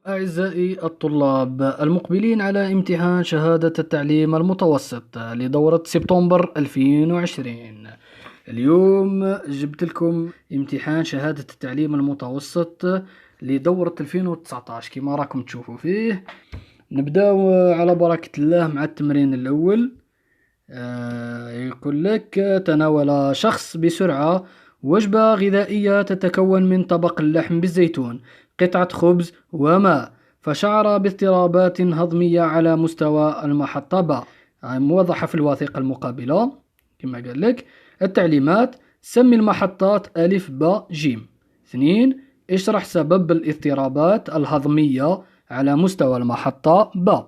أعزائي الطلاب المقبلين على امتحان شهادة التعليم المتوسط لدورة سبتمبر 2020. اليوم جبت لكم امتحان شهادة التعليم المتوسط لدورة 2019 كما راكم تشوفوا فيه. نبدأ على بركة الله مع التمرين الأول. يقول لك: تناول شخص بسرعة وجبة غذائية تتكون من طبق اللحم بالزيتون، قطعة خبز وماء، فشعر باضطرابات هضمية على مستوى المحطة ب. موضحة في الوثيقة المقابلة كما قال لك. التعليمات: سمي المحطات ألف ب ج. 2. اشرح سبب الاضطرابات الهضمية على مستوى المحطة ب.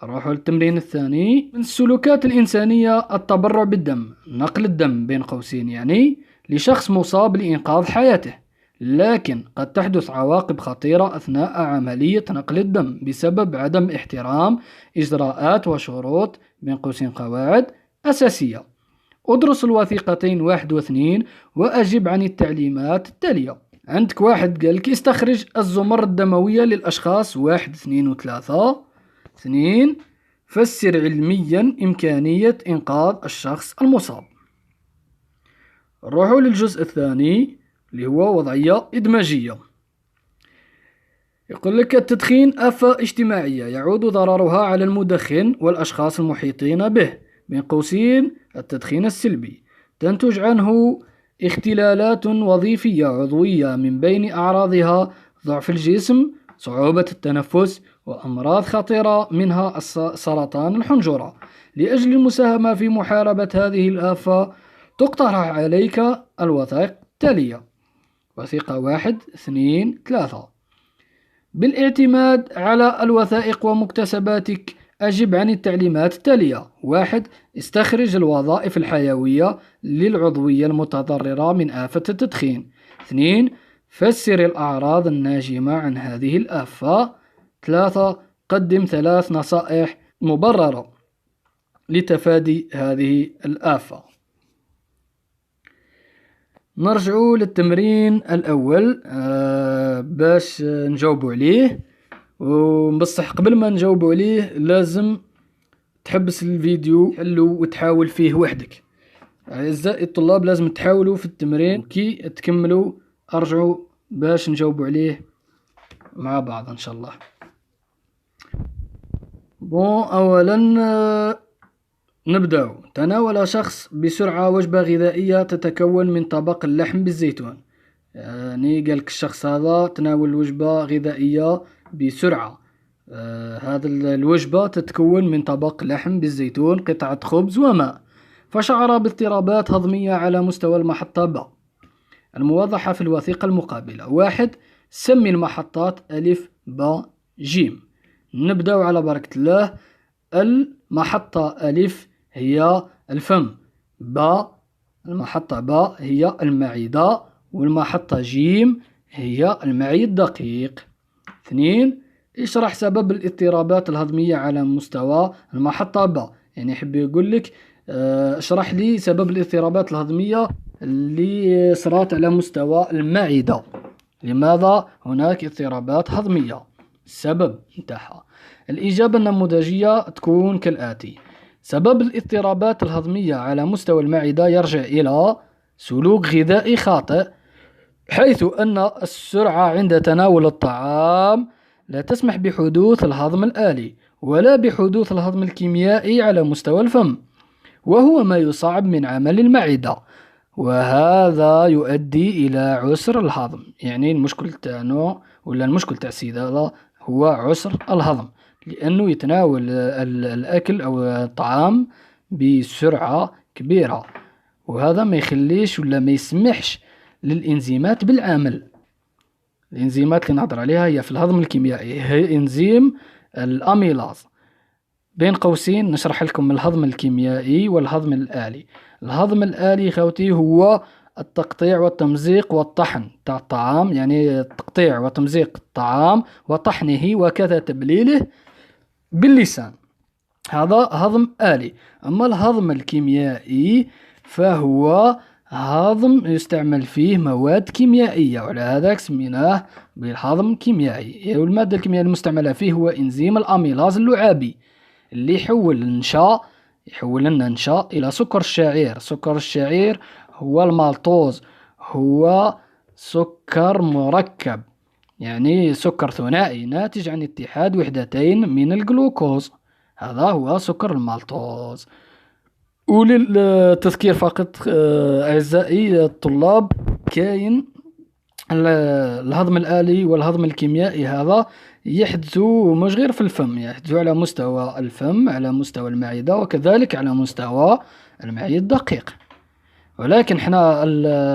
نروح للتمرين الثاني. من السلوكات الإنسانية التبرع بالدم، نقل الدم بين قوسين يعني لشخص مصاب لإنقاذ حياته، لكن قد تحدث عواقب خطيرة أثناء عملية نقل الدم بسبب عدم احترام إجراءات وشروط بين قوسين قواعد أساسية. ادرس الوثيقتين 1 و 2 وأجب عن التعليمات التالية. عندك واحد قالك: استخرج الزمر الدموية للأشخاص 1 2 و 3. 2. فسر علميا إمكانية إنقاذ الشخص المصاب. نروحوا للجزء الثاني اللي هو وضعية إدماجية. يقول لك: التدخين آفة اجتماعية يعود ضررها على المدخن والأشخاص المحيطين به، بين قوسين التدخين السلبي. تنتج عنه اختلالات وظيفية عضوية، من بين أعراضها ضعف الجسم، صعوبة التنفس، وأمراض خطيرة منها سرطان الحنجرة. لأجل المساهمة في محاربة هذه الآفة تقترح عليك الوثائق التالية. وثيقة 1 2 3. بالاعتماد على الوثائق ومكتسباتك أجب عن التعليمات التالية. 1. استخرج الوظائف الحيوية للعضوية المتضررة من آفة التدخين. 2. فسر الأعراض الناجمة عن هذه الآفة. 3. قدم 3 نصائح مبررة لتفادي هذه الآفة. نرجع للتمرين الأول باش نجاوبوا عليه، وبصح قبل ما نجاوبوا عليه لازم تحبس الفيديو تحلو وتحاول فيه وحدك. أعزائي الطلاب لازم تحاولوا في التمرين كي تكملوا أرجعوا باش نجاوبوا عليه مع بعض إن شاء الله. أولا نبدأ. تناول شخص بسرعة وجبة غذائية تتكون من طبق اللحم بالزيتون. يعني قالك الشخص هذا تناول وجبة غذائية بسرعة. هذا الوجبة تتكون من طبق لحم بالزيتون، قطعة خبز وماء، فشعر باضطرابات هضمية على مستوى المحطة ب. الموضحة في الوثيقة المقابلة. 1. سمي المحطات ألف ب ج. نبدأ على بركة الله. المحطة ألف هي الفم، المحطة ب هي المعدة، والمحطة جيم هي المعي الدقيق. 2. اشرح سبب الاضطرابات الهضمية على مستوى المحطة ب. يعني يحب يقول لك اشرح لي سبب الاضطرابات الهضمية اللي صارت على مستوى المعدة. لماذا هناك اضطرابات هضمية؟ السبب نتاعها. الإجابة النموذجية تكون كالآتي: سبب الاضطرابات الهضمية على مستوى المعدة يرجع إلى سلوك غذائي خاطئ، حيث أن السرعة عند تناول الطعام لا تسمح بحدوث الهضم الآلي ولا بحدوث الهضم الكيميائي على مستوى الفم، وهو ما يصعب من عمل المعدة، وهذا يؤدي إلى عسر الهضم. يعني المشكل تاعنا ولا المشكل تاع السيد هذا هو عسر الهضم، لأنه يتناول الأكل أو الطعام بسرعة كبيرة، وهذا ما يخليش ولا ما يسمحش للإنزيمات بالعمل. الإنزيمات اللي نهضر عليها هي في الهضم الكيميائي، هي إنزيم الأميلاز. بين قوسين نشرح لكم الهضم الكيميائي والهضم الآلي. الهضم الآلي خوتي هو التقطيع والتمزيق والطحن تاع الطعام، يعني تقطيع وتمزيق الطعام وطحنه وكذا تبليله باللسان، هذا هضم آلي. أما الهضم الكيميائي فهو هضم يستعمل فيه مواد كيميائية، وعلى هذاك سميناه بالهضم الكيميائي. والمادة الكيميائية المستعملة فيه هو إنزيم الأميلاز اللعابي، اللي يحول لنا النشا إلى سكر الشعير. سكر الشعير هو المالتوز، هو سكر مركب، يعني سكر ثنائي ناتج عن اتحاد وحدتين من الجلوكوز، هذا هو سكر المالتوز. وللتذكير فقط أعزائي الطلاب، كاين الهضم الآلي والهضم الكيميائي، هذا يحدث مش غير في الفم، يحدث على مستوى الفم، على مستوى المعدة، وكذلك على مستوى المعي الدقيق. ولكن احنا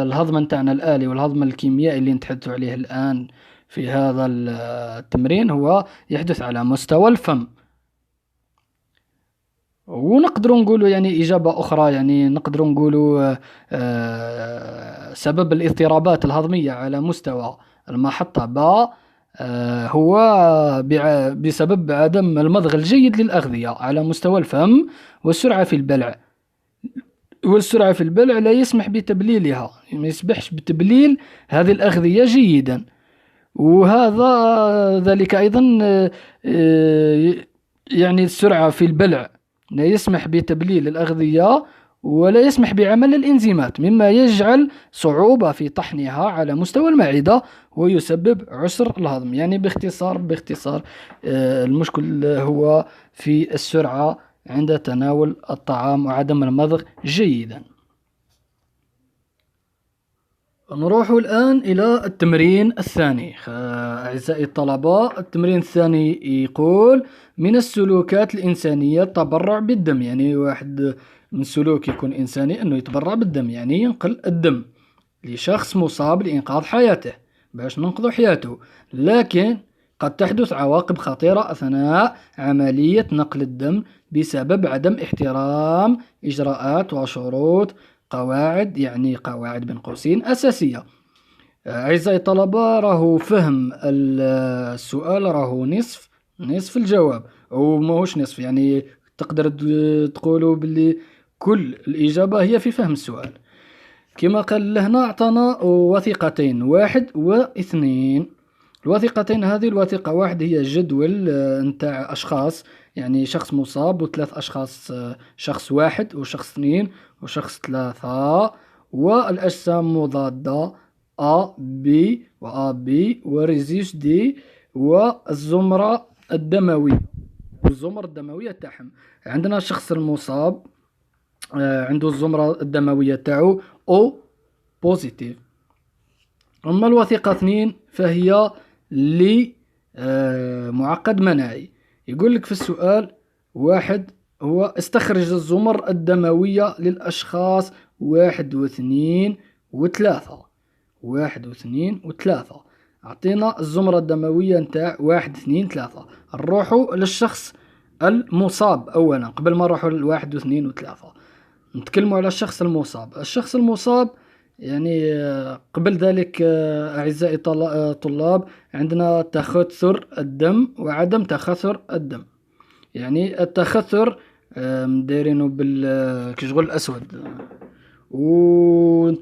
الهضم نتاعنا الآلي والهضم الكيميائي اللي نتحدث عليه الآن في هذا التمرين هو يحدث على مستوى الفم. ونقدر نقولوا يعني إجابة أخرى، يعني نقدر نقولوا سبب الاضطرابات الهضمية على مستوى المحطة باء هو بسبب عدم المضغ الجيد للأغذية على مستوى الفم، والسرعة في البلع. والسرعة في البلع لا يسمح بتبليلها، ما يسمحش بتبليل هذه الأغذية جيدا. وهذا ذلك أيضا يعني السرعة في البلع لا يسمح بتبليل الأغذية ولا يسمح بعمل الإنزيمات، مما يجعل صعوبة في طحنها على مستوى المعدة ويسبب عسر الهضم. يعني باختصار المشكل هو في السرعة عند تناول الطعام وعدم المضغ جيدا. نروح الآن إلى التمرين الثاني. أعزائي الطلبة، التمرين الثاني يقول: من السلوكات الإنسانية التبرع بالدم. يعني واحد من السلوك يكون إنساني أنه يتبرع بالدم، يعني ينقل الدم لشخص مصاب لإنقاذ حياته، باش ننقذ حياته. لكن قد تحدث عواقب خطيرة أثناء عملية نقل الدم بسبب عدم احترام إجراءات وشروط قواعد، يعني قواعد بين قوسين أساسية. أعزائي الطلبة، راهو فهم السؤال راهو نصف الجواب، أو ماهوش نصف، يعني تقدر تقولوا باللي كل الإجابة هي في فهم السؤال. كما قال لهنا أعطانا وثيقتين 1 و2. الوثيقتين هذه، الوثيقة 1 هي جدول نتاع أشخاص، يعني شخص مصاب و3 أشخاص، شخص 1 وشخص 2 وشخص 3، والأجسام مضادة A B و A B وريزيس D، والزمرة الدموية والزمر الدموية تاعهم. عندنا الشخص المصاب عنده الزمرة الدموية تاعو O بوزيتيف. أما الوثيقة 2 فهي لمعقد مناعي. يقول لك في السؤال 1 هو: استخرج الزمر الدموية للأشخاص 1 و2 و3. 1 و2 و3 أعطينا الزمرة الدموية نتاع 1 2 3. نروحوا للشخص المصاب أولا قبل ما نروحوا ل1 و2 و3. نتكلموا على الشخص المصاب. الشخص المصاب يعني قبل ذلك أعزائي الطلاب عندنا تخثر الدم وعدم تخثر الدم. يعني التخثر دايرينه بالكشغل الأسود،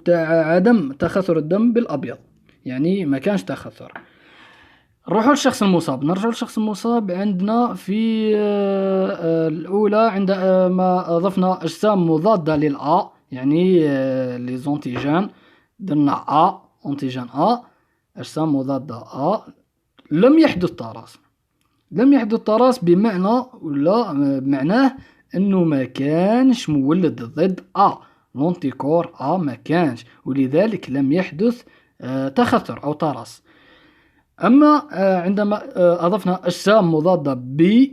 عدم تخثر الدم بالأبيض، يعني ما كانش تخثر. نروحوا للشخص المصاب. نرجع للشخص المصاب. عندنا في الأولى عندما أضفنا أجسام مضادة للأ، يعني لي زونتيجين، درنا أ أنتيجين أ، أجسام مضادة أ، لم يحدث طرس. لم يحدث طرس بمعنى، ولا بمعناه أنه ما كانش مولد ضد أ، لونتيكور أ ما كانش، ولذلك لم يحدث تخثر أو طرس. أما عندما أضفنا أجسام مضادة ب،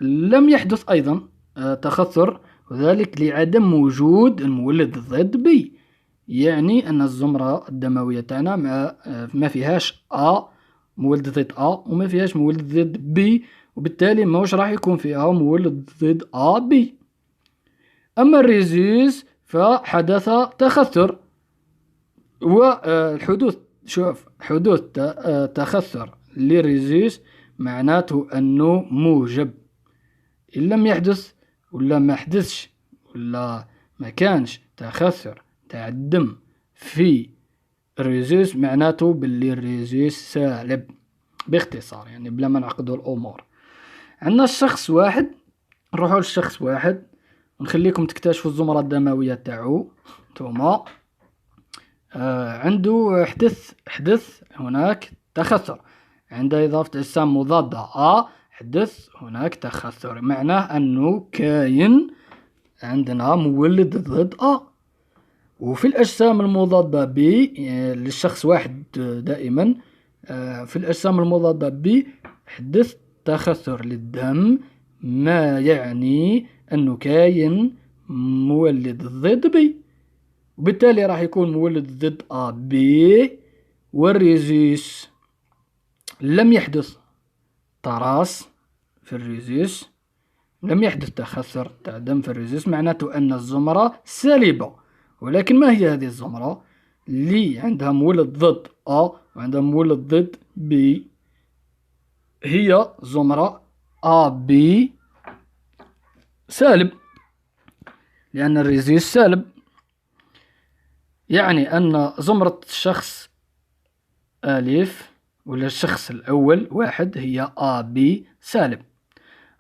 لم يحدث أيضا تخثر، وذلك لعدم وجود المولد ضد ب، يعني أن الزمرة الدموية تاعنا ما فيهاش أ مولد ضد أ، وما فيهاش مولد ضد ب، وبالتالي موش راح يكون فيها مولد ضد أ ب. أما الريزيس فحدث تخثر، والحدوث حدوث تخثر للريزيس معناته أنه موجب. إن لم يحدث ولا ما حدثش ولا ما كانش تخثر تاع الدم في الريزوس معناته باللي الريزوس سالب، باختصار يعني بلا ما نعقدوا الأمور. عندنا الشخص واحد، نروحوا للشخص واحد ونخليكم تكتشفوا الزمرة الدموية تاعو. نتوما عنده حدث هناك تخثر، عند إضافة أجسام مضادة حدث هناك تخثر، معناه أنه كاين عندنا مولد ضد وفي الأجسام المضادة ب للشخص واحد دائما في الأجسام المضادة ب حدث تخثر للدم، ما يعني أنه كاين مولد ضد ب، وبالتالي راح يكون مولد ضد ب والريزيس لم يحدث طراس في الريزيس، لم يحدث تخثر تاع دم في الريزيس، معناته أن الزمرة سالبة. ولكن ما هي هذه الزمرة اللي عندها مولد ضد وعندها مولد ضد ب؟ هي زمرة AB سالب، لأن الريزيس سالب، يعني أن زمرة الشخص ألف ولا الشخص الأول واحد هي AB سالب.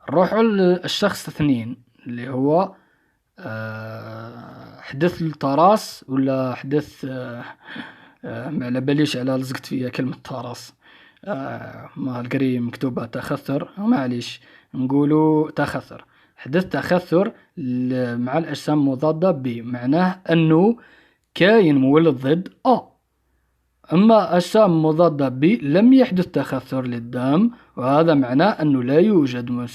نروحوا للشخص اثنين اللي هو حدث الطراس ولا حدث ما على باليش على لزقت فيها كلمة طراس، ما القري مكتوبة تخثر، معليش نقولوا تخثر. حدث تخثر مع الأجسام المضادة ب، معناه أنه كاين مولد ضد أما أجسام مضادة ب لم يحدث تخثر للدم، وهذا معناه أنه لا يوجد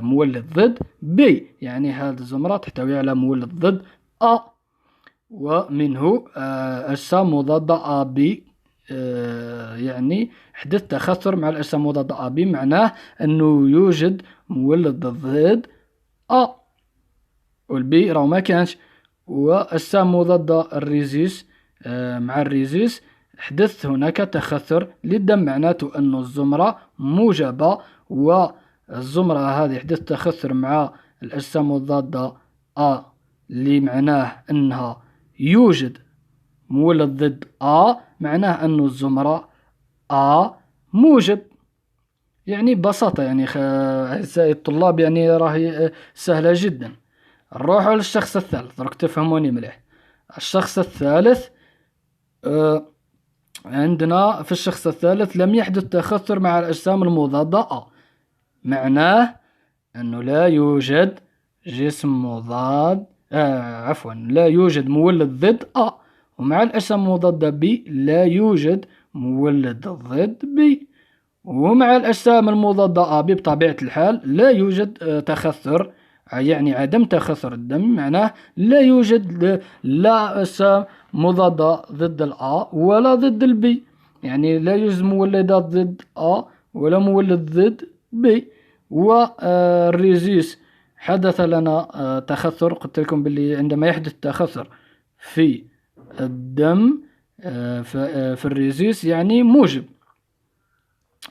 مولد ضد ب، يعني هذه الزمرة تحتوي على مولد ضد ومنه أجسام مضادة AB يعني حدث تخثر مع الأجسام المضادة AB، معناه أنه يوجد مولد ضد والبي راهو ما كانش. وأجسام مضادة الريزيس مع الريزيس حدث هناك تخثر للدم، معناته أن الزمرة موجبة، والزمرة هذه حدث تخثر مع الأجسام المضادة اللي معناه أنها يوجد مولد ضد معناه أن الزمرة موجب. يعني ببساطة يعني أعزائي الطلاب يعني راهي سهلة جدا. نروحوا للشخص الثالث، راك تفهموني مليح. الشخص الثالث عندنا في الشخص الثالث لم يحدث تخثر مع الأجسام المضادة معناه أنه لا يوجد جسم مضاد لا يوجد مولد ضد ومع الأجسام المضادة ب لا يوجد مولد ضد ب، ومع الأجسام المضادة AB بطبيعة الحال لا يوجد تخثر، يعني عدم تخثر الدم، معناه لا يوجد لا أجسام مضادة ضد ولا ضد البي، يعني لا يوجد مولدات ضد ولا مولد ضد ب. والريزيس حدث لنا تخثر، قلت لكم باللي عندما يحدث تخثر في الدم في الريزيس يعني موجب،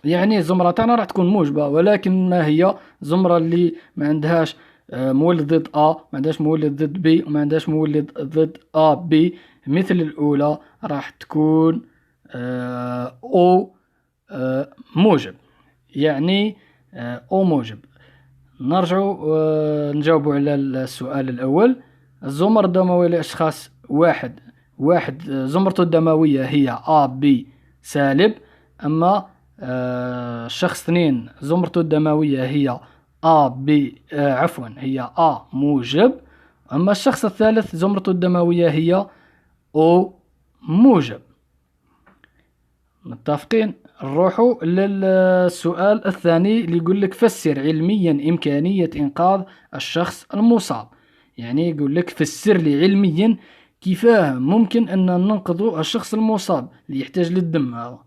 يعني الزمرة تاعنا راح تكون موجبة. ولكن ما هي زمرة اللي ما عندهاش مولد ضد ما عندهاش مولد ضد ب وما عندهاش مولد ضد ب مثل الأولى، راح تكون أو موجب، يعني أو موجب. نرجعوا نجاوبوا على السؤال الأول. الزمر الدموية لأشخاص واحد زمرته الدموية هي AB سالب، أما الشخص اثنين زمرته الدموية هي هي موجب، أما الشخص الثالث زمرته الدموية هي O موجب. متفقين؟ نروحوا للسؤال الثاني اللي يقول لك فسر علميا إمكانية إنقاذ الشخص المصاب، يعني يقول لك فسر لي علميا كيفاه ممكن أن ننقذ الشخص المصاب اللي يحتاج للدم هذا.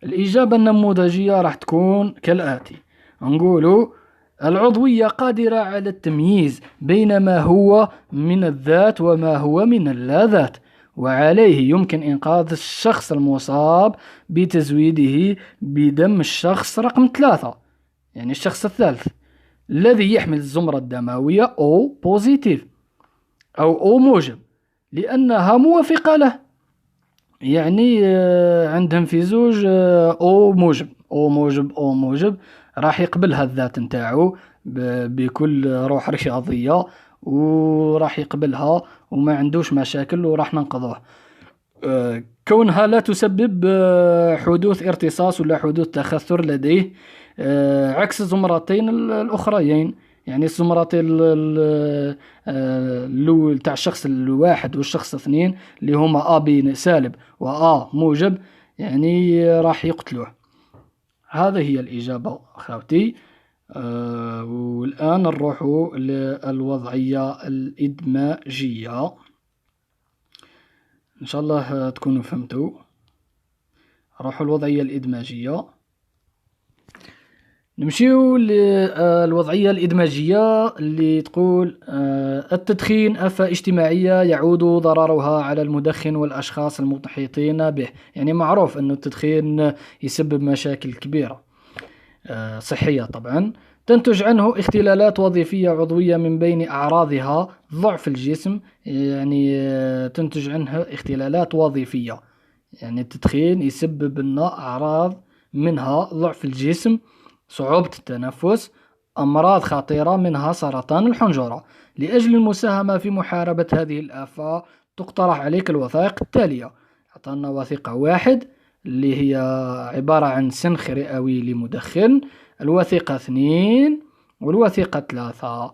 الإجابة النموذجية راح تكون كالآتي. نقولوا العضوية قادرة على التمييز بين ما هو من الذات وما هو من اللاذات، وعليه يمكن إنقاذ الشخص المصاب بتزويده بدم الشخص رقم 3، يعني الشخص الثالث الذي يحمل الزمرة الدموية O بوزيتيف أو O موجب. لأنها موافقة له. يعني عندهم في زوج أو موجب أو موجب أو موجب، راح يقبلها الذات نتاعو بكل روح رياضية، وراح يقبلها وما عندوش مشاكل وراح ننقذوه. كونها لا تسبب حدوث ارتصاص ولا حدوث تخثر لديه، عكس الزمرتين الأخريين. يعني الزمرتين الأول تاع الشخص الواحد والشخص اثنين اللي هما بي سالب موجب، يعني راح يقتلوه. هذه هي الإجابة خاوتي. والآن نروح للوضعية الإدماجية. إن شاء الله تكونوا فهمتوا. نروحوا الوضعية الإدماجية. نمشيو للوضعية الإدماجية اللي تقول التدخين آفة اجتماعية يعود ضررها على المدخن والأشخاص المحيطين به. يعني معروف أن التدخين يسبب مشاكل كبيرة صحية طبعا. تنتج عنه اختلالات وظيفية عضوية، من بين أعراضها ضعف الجسم. يعني تنتج عنه اختلالات وظيفية، يعني التدخين يسبب لنا أعراض منها ضعف الجسم، صعوبة التنفس، أمراض خطيرة منها سرطان الحنجرة. لأجل المساهمة في محاربة هذه الآفة تقترح عليك الوثائق التالية. أعطانا وثيقة 1 اللي هي عبارة عن سنخ رئوي لمدخن، الوثيقة 2 والوثيقة 3.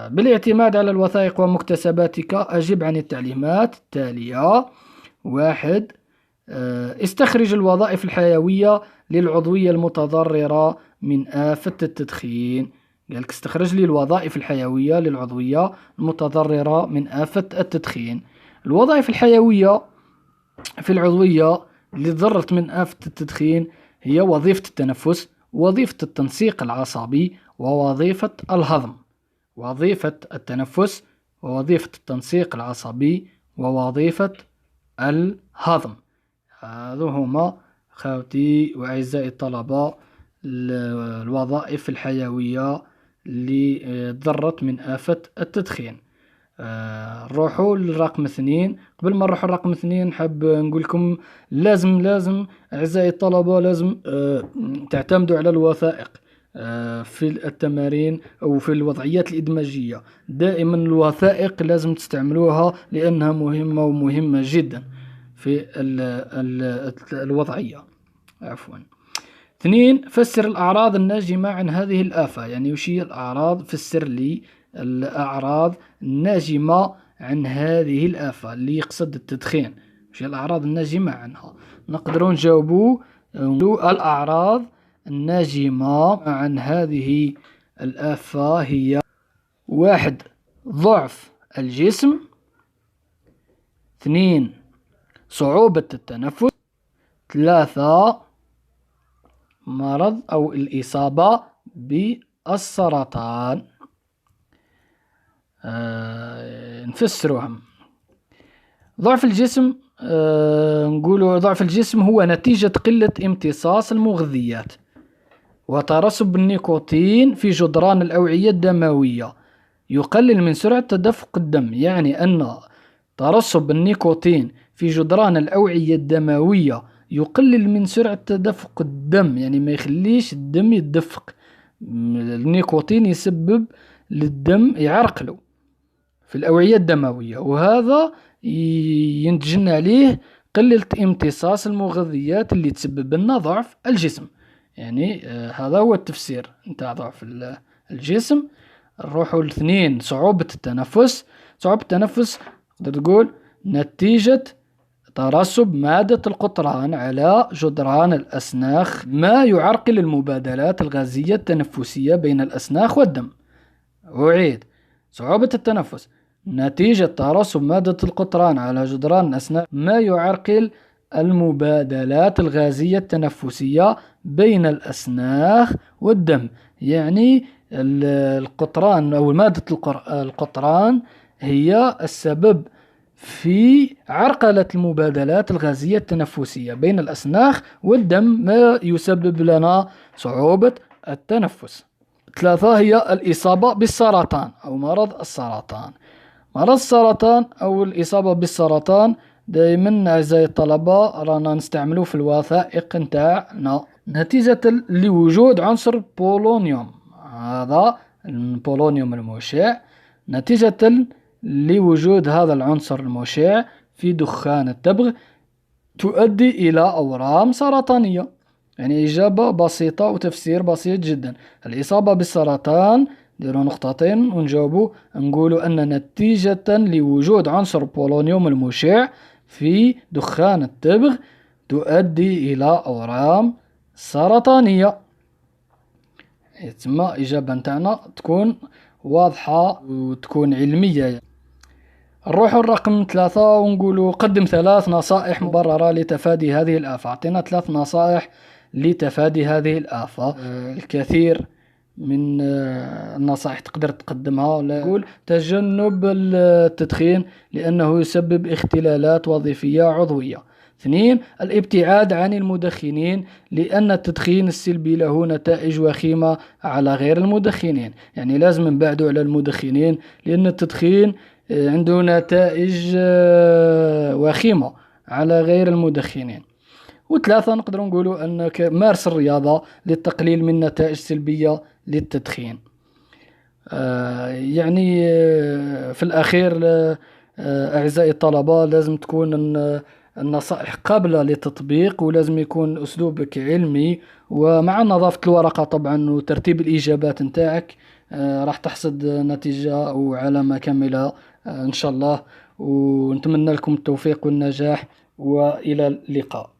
بالاعتماد على الوثائق ومكتسباتك أجب عن التعليمات التالية. 1. استخرج الوظائف الحيوية للعضوية المتضررة من آفة التدخين. قالك استخرج لي الوظائف الحيوية للعضوية المتضررة من آفة التدخين. الوظائف الحيوية في العضوية اللي تضررت من آفة التدخين هي وظيفة التنفس، وظيفة التنسيق العصبي، ووظيفة الهضم. وظيفة التنفس ووظيفة التنسيق العصبي ووظيفة الهضم. هذو هما خاوتي وأعزائي الطلبة الوظائف الحيوية اللي ضرت من آفة التدخين. نروحوا للرقم 2. قبل ما نروحوا للرقم 2 حاب نقول لكم لازم أعزائي الطلبة لازم تعتمدوا على الوثائق في التمارين أو في الوضعيات الإدماجية. دائما الوثائق لازم تستعملوها لأنها مهمة ومهمة جدا في الوضعية. عفوا. 2. فسر الأعراض الناجمة عن هذه الآفة. يعني وش هي الأعراض؟ فسر لي الأعراض الناجمة عن هذه الآفة اللي يقصد التدخين. وش هي الأعراض الناجمة عنها؟ نقدرون نجاوبوا الأعراض الناجمة عن هذه الآفة هي: 1. ضعف الجسم. 2. صعوبة التنفس. 3. مرض أو الإصابة بالسرطان. نفسروهم. ضعف الجسم، نقولوا ضعف الجسم هو نتيجة قلة امتصاص المغذيات وترسب النيكوتين في جدران الأوعية الدموية، يقلل من سرعة تدفق الدم. يعني أن ترسب النيكوتين في جدران الأوعية الدموية يقلل من سرعة تدفق الدم، يعني ما يخليش الدم يتدفق. النيكوتين يسبب للدم يعرقله في الأوعية الدموية، وهذا ينتج عليه قلة امتصاص المغذيات اللي تسبب لنا ضعف الجسم. يعني هذا هو التفسير نتاع ضعف الجسم. نروحوا 2. صعوبة التنفس. صعوبة التنفس تقدر تقول نتيجة ترسب مادة القطران على جدران الأسناخ، ما يعرقل المبادلات الغازية التنفسية بين الأسناخ والدم. أعيد: صعوبة التنفس نتيجة ترسب مادة القطران على جدران الأسناخ، ما يعرقل المبادلات الغازية التنفسية بين الأسناخ والدم. يعني القطران أو مادة القطران هي السبب في عرقلة المبادلات الغازية التنفسية بين الأسناخ والدم، ما يسبب لنا صعوبة التنفس. 3. هي الإصابة بالسرطان أو مرض السرطان. مرض السرطان أو الإصابة بالسرطان دائما أعزائي الطلبة رانا نستعملوه في الوثائق نتاعنا نتيجة لوجود عنصر بولونيوم. هذا البولونيوم المشع نتيجة لوجود هذا العنصر المشع في دخان التبغ تؤدي إلى أورام سرطانية. يعني إجابة بسيطة وتفسير بسيط جدا. الإصابة بالسرطان نديرو نقطتين ونجاوبوا نقولوا أن نتيجة لوجود عنصر بولونيوم المشع في دخان التبغ تؤدي إلى أورام سرطانية. تما إجابة نتاعنا تكون واضحة وتكون علمية. نروح الرقم 3 ونقولوا قدم 3 نصائح مبررة لتفادي هذه الآفة. أعطينا 3 نصائح لتفادي هذه الآفة. الكثير من النصائح تقدر تقدمها. نقول تجنب التدخين لأنه يسبب اختلالات وظيفية عضوية. 2 الابتعاد عن المدخنين لأن التدخين السلبي له نتائج وخيمة على غير المدخنين. يعني لازم نبعدوا على المدخنين لأن التدخين عنده نتائج وخيمة على غير المدخنين. و3 نقدر نقولوا أنك مارس الرياضة للتقليل من نتائج سلبية للتدخين. يعني في الأخير أعزائي الطلبة لازم تكون النصائح قابلة للتطبيق ولازم يكون أسلوبك علمي ومع نظافة الورقة طبعا وترتيب الإجابات نتاعك راح تحصد نتيجة أو علامة كاملة إن شاء الله. ونتمنى لكم التوفيق والنجاح وإلى اللقاء.